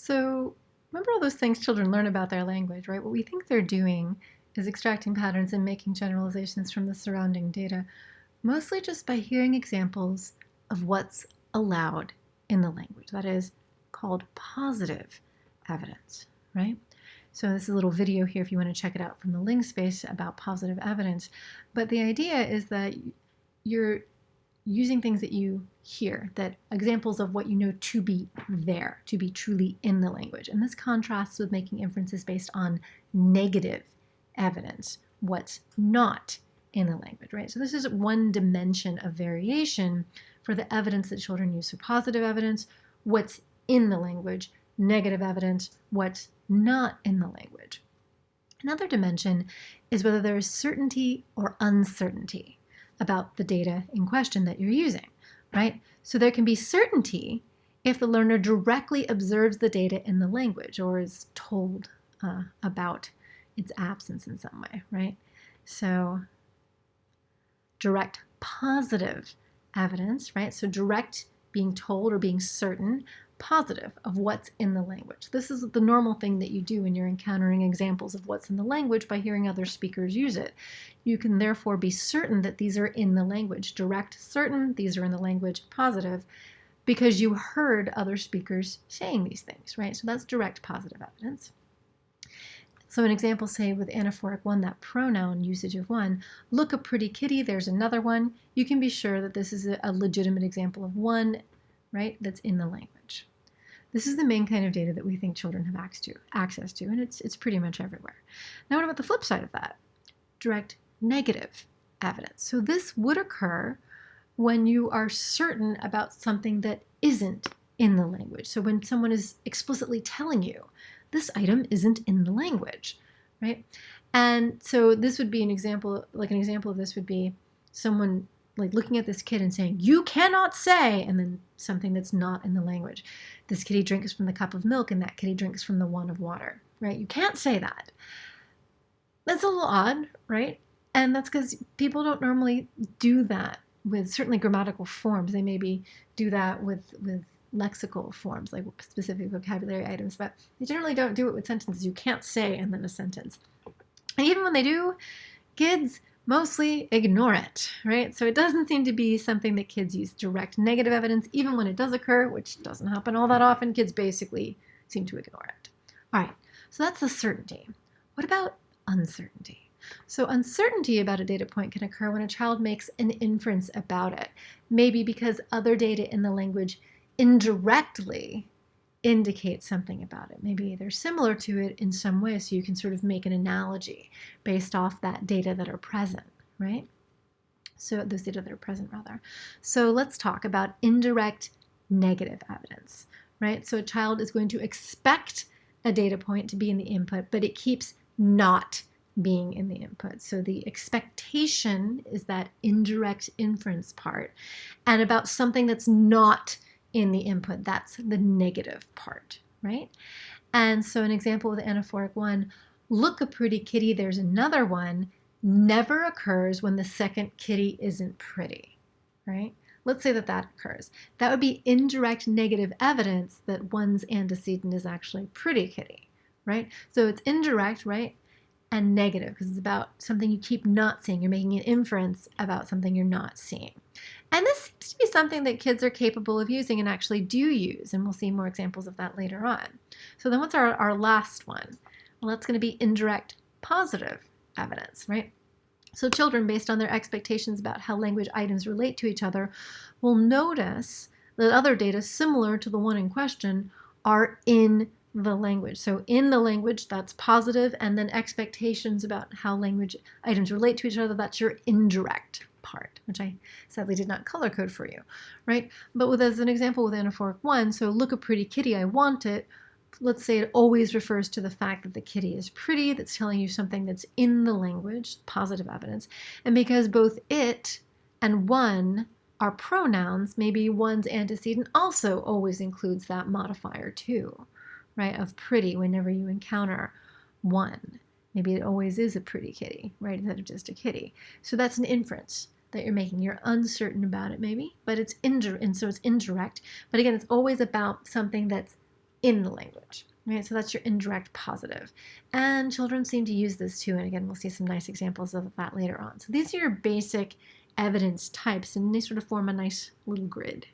So remember all those things children learn about their language, right? What we think they're doing is extracting patterns and making generalizations from the surrounding data, mostly just by hearing examples of what's allowed in the language. That is called positive evidence, right? So this is a little video here if you want to check it out from the link space about positive evidence. But the idea is that you're using things that you hear, that examples of what you know to be there, to be truly in the language. And this contrasts with making inferences based on negative evidence, what's not in the language, right? So this is one dimension of variation for the evidence that children use. So positive evidence, what's in the language; negative evidence, what's not in the language. Another dimension is whether there is certainty or uncertainty about the data in question that you're using, right? So there can be certainty if the learner directly observes the data in the language or is told about its absence in some way, right? So direct positive evidence, right? So direct being told or being certain, positive of what's in the language. This is the normal thing that you do when you're encountering examples of what's in the language by hearing other speakers use it. You can therefore be certain that these are in the language. Direct, certain, these are in the language, positive, because you heard other speakers saying these things, right? So that's direct positive evidence. So an example, say with anaphoric one, that pronoun usage of one, look a pretty kitty, there's another one. You can be sure that this is a legitimate example of one, right, that's in the language. This is the main kind of data that we think children have access to, and it's pretty much everywhere. Now what about the flip side of that? Direct negative evidence. So this would occur when you are certain about something that isn't in the language. So when someone is explicitly telling you, this item isn't in the language, right? And so this would be an example, like an example of this would be someone like looking at this kid and saying, you cannot say, and then something that's not in the language. This kitty drinks from the cup of milk and that kitty drinks from the one of water, right? You can't say that. That's a little odd, right? And that's because people don't normally do that with certainly grammatical forms. They maybe do that with lexical forms, like specific vocabulary items, but they generally don't do it with sentences. You can't say and then a sentence. And even when they do, kids mostly ignore it, right? So it doesn't seem to be something that kids use. Direct negative evidence, even when it does occur, which doesn't happen all that often, kids basically seem to ignore it. All right, so that's the certainty. What about uncertainty? So uncertainty about a data point can occur when a child makes an inference about it, maybe because other data in the language indirectly indicate something about it. Maybe they're similar to it in some way, so you can sort of make an analogy based off that data that are present, right? So those data that are present, rather. So let's talk about indirect negative evidence, right? So a child is going to expect a data point to be in the input, but it keeps not being in the input. So the expectation is that indirect inference part, and about something that's not in the input, that's the negative part, right? And so an example with anaphoric one, look a pretty kitty, there's another one, never occurs when the second kitty isn't pretty, right? Let's say that that occurs. That would be indirect negative evidence that one's antecedent is actually pretty kitty, right? So it's indirect, right? And negative, because it's about something you keep not seeing. You're making an inference about something you're not seeing. And this seems to be something that kids are capable of using and actually do use, and we'll see more examples of that later on. So then what's our last one? Well, that's going to be indirect positive evidence, right? So children, based on their expectations about how language items relate to each other, will notice that other data similar to the one in question are in the language. So in the language, that's positive, and then expectations about how language items relate to each other, that's your indirect part, which I sadly did not color code for you, right? But with, as an example with anaphoric one, so look a pretty kitty, I want it, let's say it always refers to the fact that the kitty is pretty, that's telling you something that's in the language, positive evidence, and because both it and one are pronouns, maybe one's antecedent also always includes that modifier too, right, of pretty whenever you encounter one. Maybe it always is a pretty kitty, right, instead of just a kitty. So that's an inference that you're making. You're uncertain about it maybe, but it's indirect, and so it's indirect. But again, it's always about something that's in the language. Right? So that's your indirect positive. And children seem to use this too. And again, we'll see some nice examples of that later on. So these are your basic evidence types, and they sort of form a nice little grid.